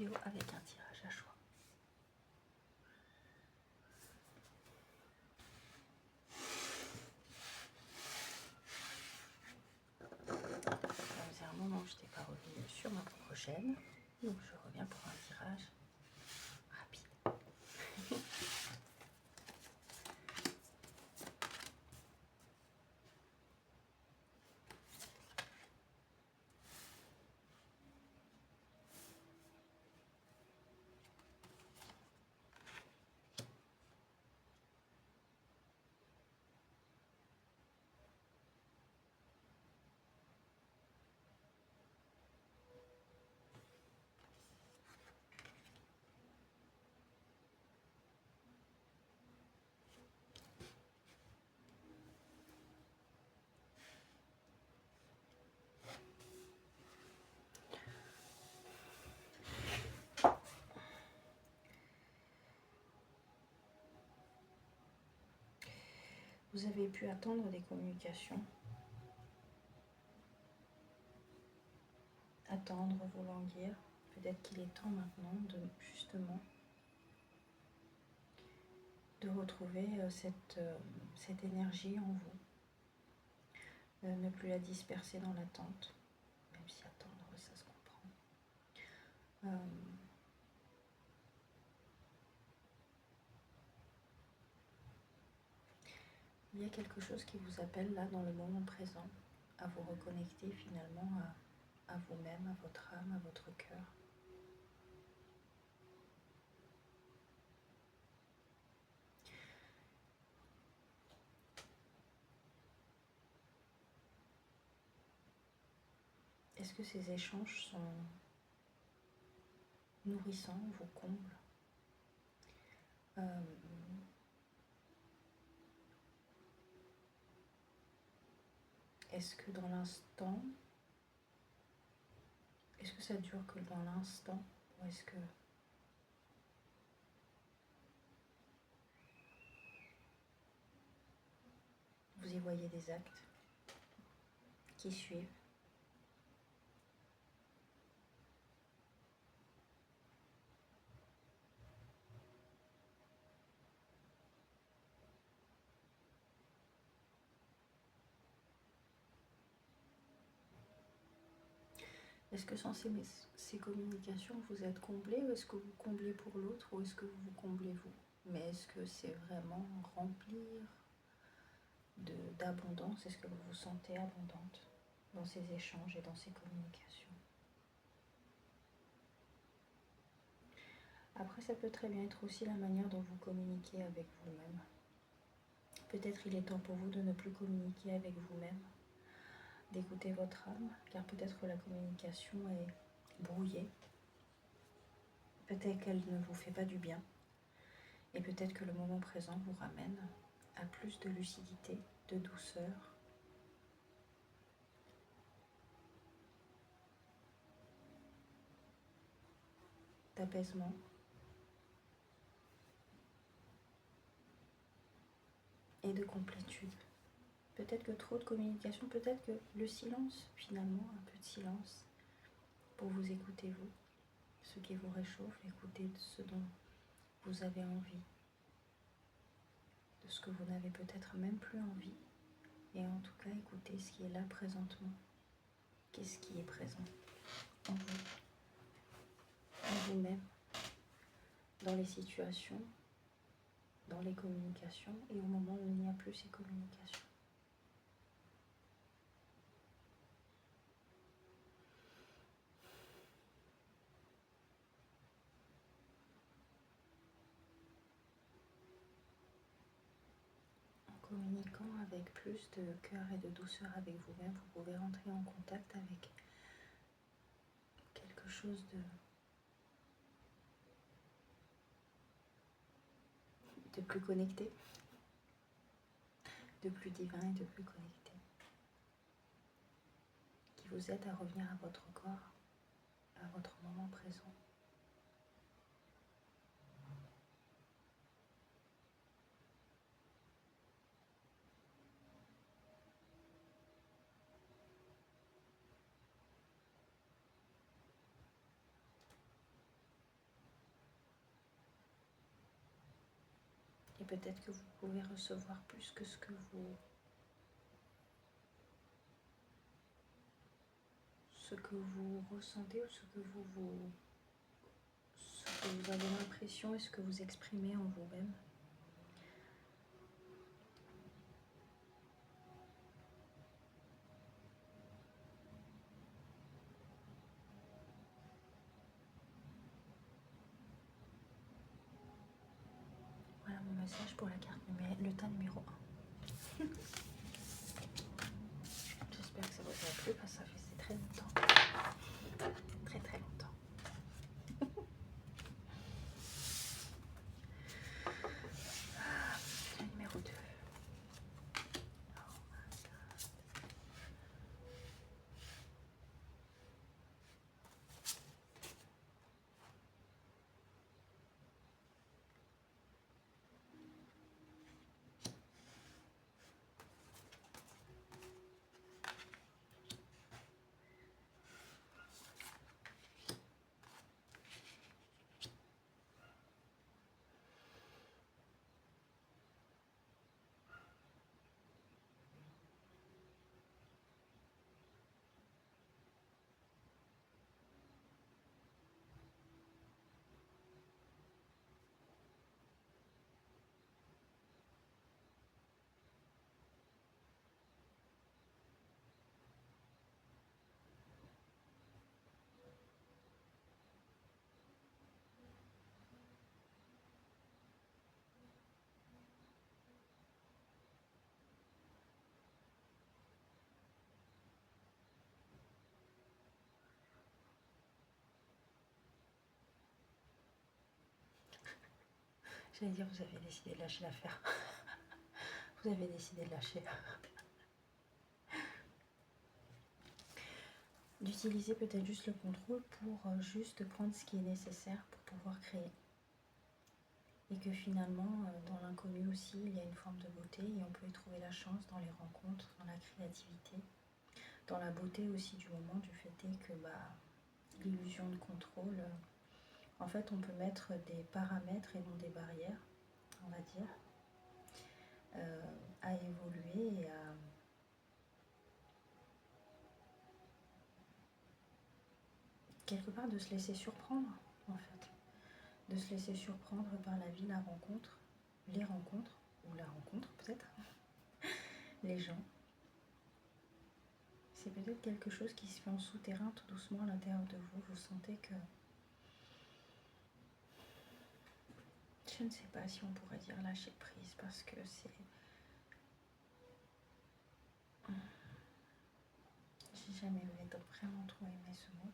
vidéo avec un tirage à choix. Ça faisait un moment que je n'étais pas revenue sur ma propre chaîne, donc je reviens pour un tirage rapide. Vous avez pu attendre des communications, attendre, vous languir. Peut-être qu'il est temps maintenant de justement de retrouver cette énergie en vous, ne plus la disperser dans l'attente, même si attendre, ça se comprend. Il y a quelque chose qui vous appelle là dans le moment présent, à vous reconnecter finalement à vous-même, à votre âme, à votre cœur. Est-ce que ces échanges sont nourrissants, vous comblent? Est-ce que dans l'instant, est-ce que ça dure que dans l'instant, ou est-ce que vous y voyez des actes qui suivent? Est-ce que sans ces communications, vous êtes comblé, ou est-ce que vous comblez pour l'autre, ou est-ce que vous vous comblez vous? Mais est-ce que c'est vraiment remplir d'abondance? Est-ce que vous vous sentez abondante dans ces échanges et dans ces communications? Après, ça peut très bien être aussi la manière dont vous communiquez avec vous-même. Peut-être il est temps pour vous de ne plus communiquer avec vous-même, d'écouter votre âme, car peut-être que la communication est brouillée. Peut-être qu'elle ne vous fait pas du bien. Et peut-être que le moment présent vous ramène à plus de lucidité, de douceur, d'apaisement. Et de complétude. Peut-être que trop de communication, peut-être que le silence, finalement, un peu de silence, pour vous écouter vous, ce qui vous réchauffe, écoutez ce dont vous avez envie, de ce que vous n'avez peut-être même plus envie, et en tout cas écoutez ce qui est là présentement. Qu'est-ce qui est présent en vous, en vous-même, dans les situations, dans les communications, et au moment où il n'y a plus ces communications. En communiquant avec plus de cœur et de douceur avec vous-même, vous pouvez rentrer en contact avec quelque chose de plus connecté, de plus divin et de plus connecté, qui vous aide à revenir à votre corps, à votre moment présent. peut-être que vous pouvez recevoir plus que ce que vous ressentez ou ce que vous avez l'impression et ce que vous exprimez en vous-même. Voilà mon message pour la carte le tas numéro 1. J'espère que ça vous a plu parce que ça fait très longtemps. Très très longtemps. Le numéro 2. J'allais dire, vous avez décidé de lâcher l'affaire. Vous avez décidé de lâcher. D'utiliser peut-être juste le contrôle pour juste prendre ce qui est nécessaire pour pouvoir créer. Et que finalement, dans l'inconnu aussi, il y a une forme de beauté et on peut y trouver la chance dans les rencontres, dans la créativité, dans la beauté aussi du moment, du fait est que l'illusion de contrôle, en fait, on peut mettre des paramètres et non des barrières, on va dire, à évoluer et à quelque part de se laisser surprendre, en fait. De se laisser surprendre par la vie, la rencontre, les rencontres, ou la rencontre peut-être, les gens. C'est peut-être quelque chose qui se fait en souterrain tout doucement à l'intérieur de vous. Vous sentez que... Je ne sais pas si on pourrait dire lâcher prise parce que c'est... J'ai jamais vraiment trop aimé ce mot.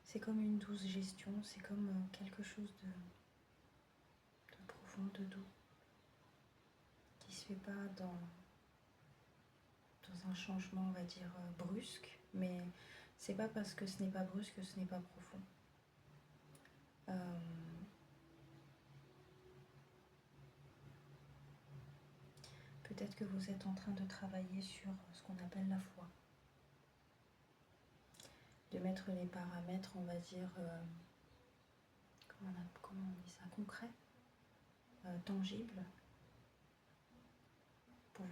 C'est comme une douce gestion, c'est comme quelque chose de profond, de doux, qui se fait pas dans un changement, on va dire, brusque, mais c'est pas parce que ce n'est pas brusque que ce n'est pas profond. Peut-être que vous êtes en train de travailler sur ce qu'on appelle la foi. De mettre les paramètres, on va dire, comment on dit ça, concret, tangible, pour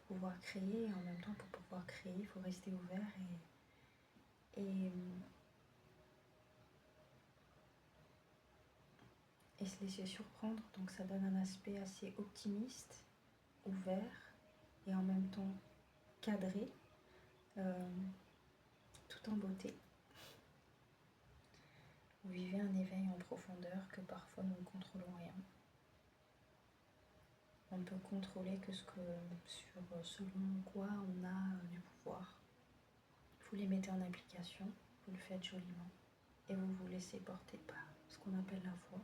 pouvoir créer. Et en même temps, pour pouvoir créer, il faut rester ouvert et se laisser surprendre. Donc ça donne un aspect assez optimiste, ouvert et en même temps cadré, tout en beauté. Vous vivez un éveil en profondeur que parfois nous ne contrôlons rien. On ne peut contrôler que selon quoi on a du pouvoir. Vous les mettez en application, vous le faites joliment et vous vous laissez porter par ce qu'on appelle la foi.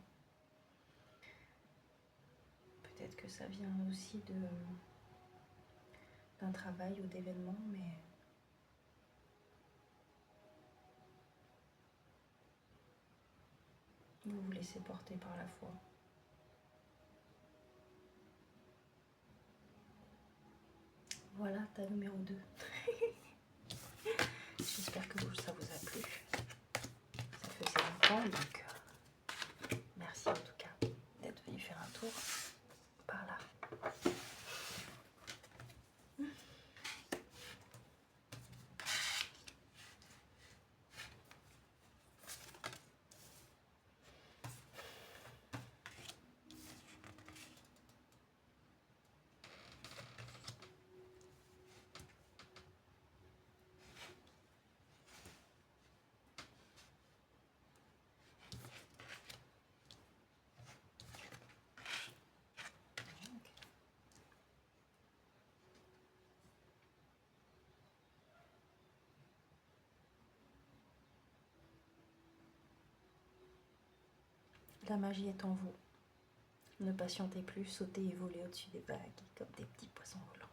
Peut-être que ça vient aussi d'un travail ou d'événements, mais vous vous laissez porter par la foi. Voilà ta numéro 2. J'espère que ça vous a plu. Ça faisait longtemps, donc merci en tout cas d'être venu faire un tour par là. La magie est en vous. Ne patientez plus, sautez et volez au-dessus des vagues comme des petits poissons volants.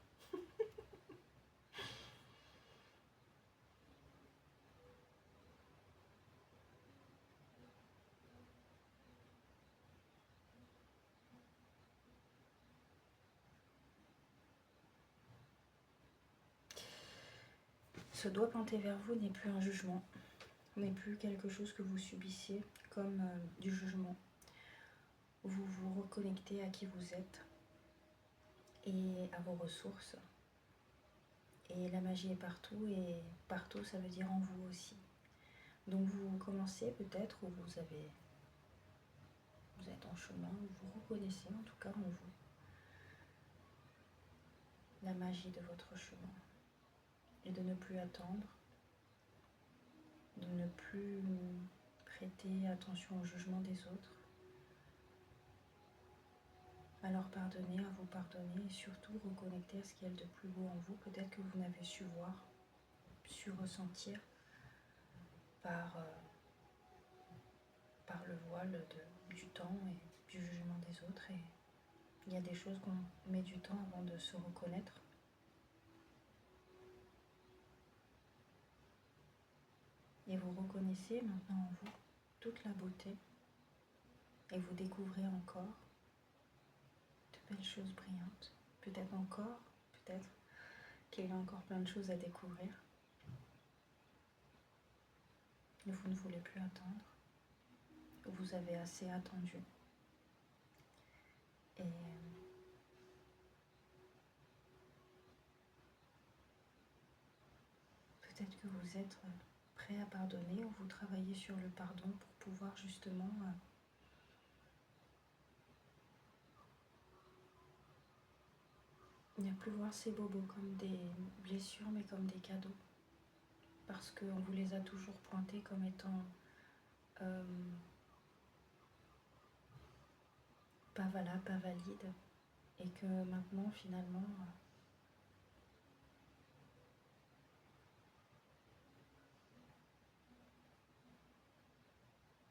Ce doigt pointé vers vous n'est plus un jugement, n'est plus quelque chose que vous subissiez comme du jugement. Vous vous reconnectez à qui vous êtes et à vos ressources. Et la magie est partout, et partout ça veut dire en vous aussi. Donc vous commencez peut-être, ou vous êtes en chemin, ou vous reconnaissez en tout cas en vous la magie de votre chemin. Et de ne plus attendre, de ne plus prêter attention au jugement des autres, à leur pardonner, à vous pardonner, et surtout reconnecter à ce qu'il y a de plus beau en vous, peut-être que vous n'avez su voir, su ressentir par le voile du temps et du jugement des autres. Et il y a des choses qu'on met du temps avant de se reconnaître. Et vous reconnaissez maintenant en vous toute la beauté, et vous découvrez encore de belles choses brillantes. Peut-être qu'il y a encore plein de choses à découvrir. Et vous ne voulez plus attendre. Vous avez assez attendu. Et peut-être que vous êtes prêt à pardonner, ou vous travaillez sur le pardon pour pouvoir justement ne plus voir ces bobos comme des blessures, mais comme des cadeaux. Parce qu'on vous les a toujours pointés comme étant pas valables, pas valides. Et que maintenant, finalement,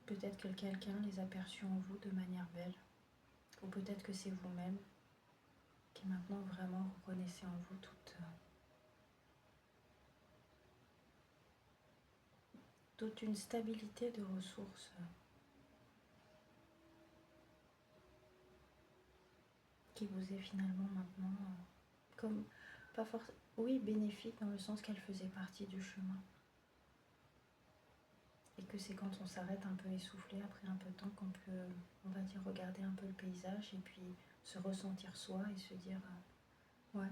peut-être que quelqu'un les a perçus en vous de manière belle. Ou peut-être que c'est vous-même qui maintenant vraiment reconnaissez en vous toute une stabilité de ressources qui vous est finalement maintenant comme, pas forcément, oui, bénéfique dans le sens qu'elle faisait partie du chemin. Et que c'est quand on s'arrête un peu essoufflé après un peu de temps qu'on peut, on va dire, regarder un peu le paysage et puis se ressentir soi et se dire ouais,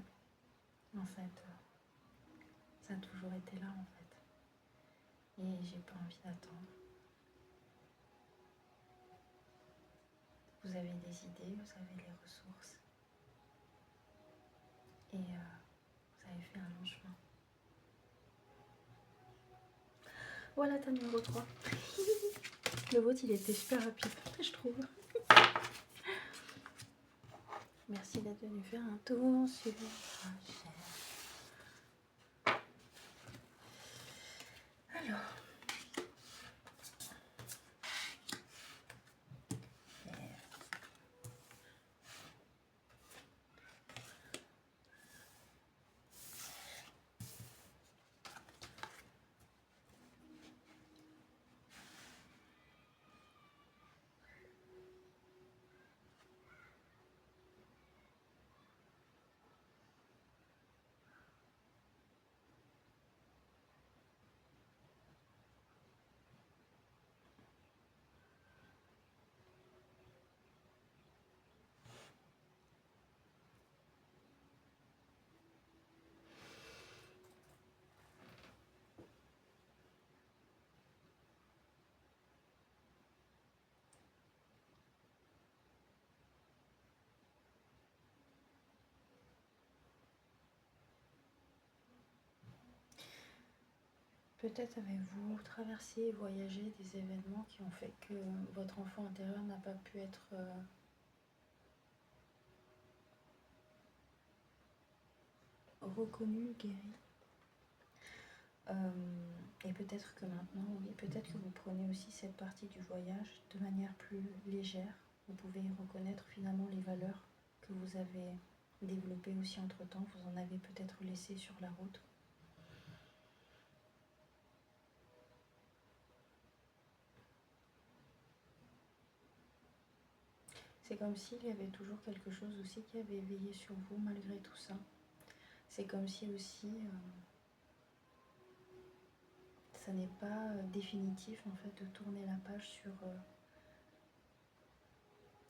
en fait, ça a toujours été là en fait. Et j'ai pas envie d'attendre. Vous avez des idées, vous avez les ressources. Et vous avez fait un long chemin. Voilà ta numéro 3. Le vôtre, il était super rapide, je trouve. Merci d'être venu faire un tour sur la chaîne. Alors, Peut-être avez-vous traversé et voyagé des événements qui ont fait que votre enfant intérieur n'a pas pu être reconnu, guéri. Et peut-être que maintenant, oui, peut-être que vous prenez aussi cette partie du voyage de manière plus légère. Vous pouvez reconnaître finalement les valeurs que vous avez développées aussi entre-temps. Vous en avez peut-être laissé sur la route. C'est comme s'il y avait toujours quelque chose aussi qui avait veillé sur vous malgré tout ça. C'est comme si aussi ça n'est pas définitif en fait de tourner la page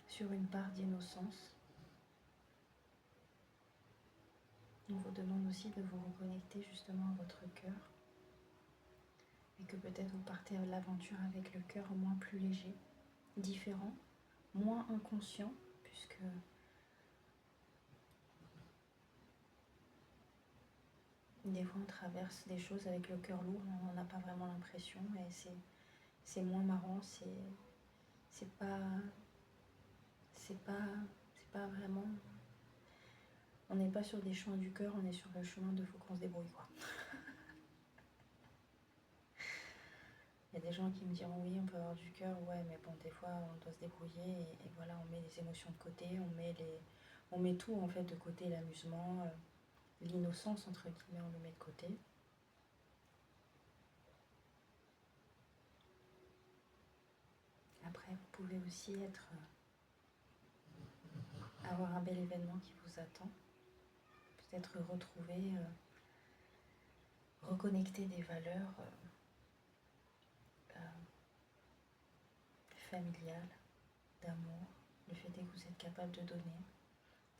sur une part d'innocence. On vous demande aussi de vous reconnecter justement à votre cœur et que peut-être vous partez à l'aventure avec le cœur moins plus léger, différent, moins inconscient, puisque des fois on traverse des choses avec le cœur lourd, on n'en a pas vraiment l'impression et c'est moins marrant, c'est pas vraiment, on n'est pas sur des chemins du cœur, on est sur le chemin de faut qu'on se débrouille quoi. Il y a des gens qui me diront oui on peut avoir du cœur, ouais mais bon des fois on doit se débrouiller et voilà on met les émotions de côté, on met tout en fait de côté, l'amusement, l'innocence entre guillemets on le met de côté. Après vous pouvez aussi avoir un bel événement qui vous attend, peut-être retrouver, reconnecter des valeurs familiales, d'amour, le fait que vous êtes capable de donner,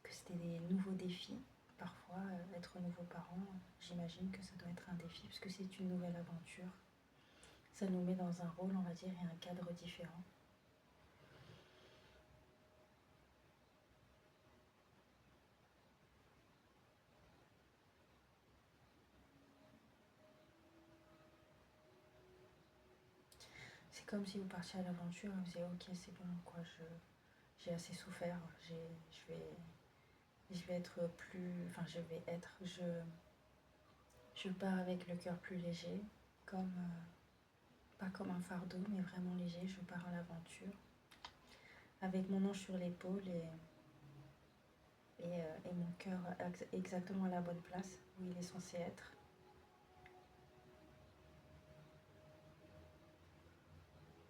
que c'était des nouveaux défis. Parfois, être nouveau parent, j'imagine que ça doit être un défi, parce que c'est une nouvelle aventure. Ça nous met dans un rôle, on va dire, et un cadre différent. C'est comme si vous partiez à l'aventure et vous disiez ok c'est bon quoi, j'ai assez souffert, je vais être plus, enfin je pars avec le cœur plus léger, comme pas comme un fardeau mais vraiment léger, je pars à l'aventure avec mon ange sur l'épaule et mon cœur exactement à la bonne place où il est censé être.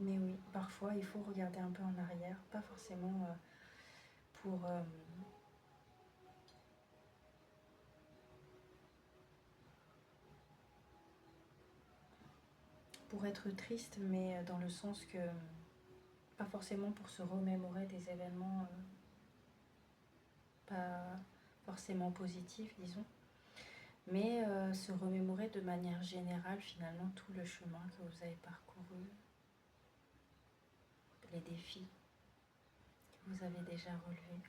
Mais oui, parfois il faut regarder un peu en arrière, pas forcément pour être triste, mais dans le sens que pas forcément pour se remémorer des événements pas forcément positifs, disons, mais se remémorer de manière générale finalement tout le chemin que vous avez parcouru, les défis que vous avez déjà relevés.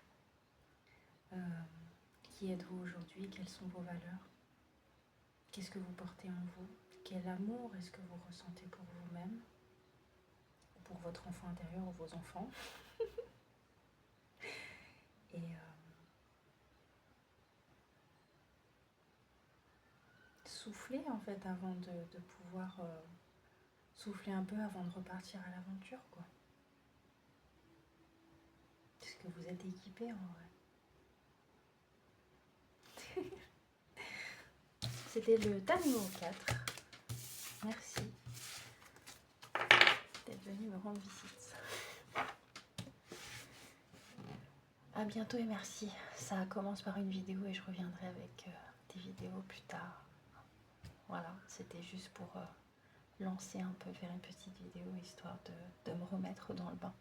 Qui êtes-vous aujourd'hui? Quelles sont vos valeurs? Qu'est-ce que vous portez en vous? Quel amour est-ce que vous ressentez pour vous-même? Ou pour votre enfant intérieur ou vos enfants? Et souffler en fait avant de pouvoir souffler un peu avant de repartir à l'aventure quoi. Est-ce que vous êtes équipé en vrai? C'était le tas numéro 4. Merci d'être venu me rendre visite. À bientôt et merci. Ça commence par une vidéo et je reviendrai avec des vidéos plus tard. Voilà, c'était juste pour lancer un peu, faire une petite vidéo histoire de me remettre dans le bain.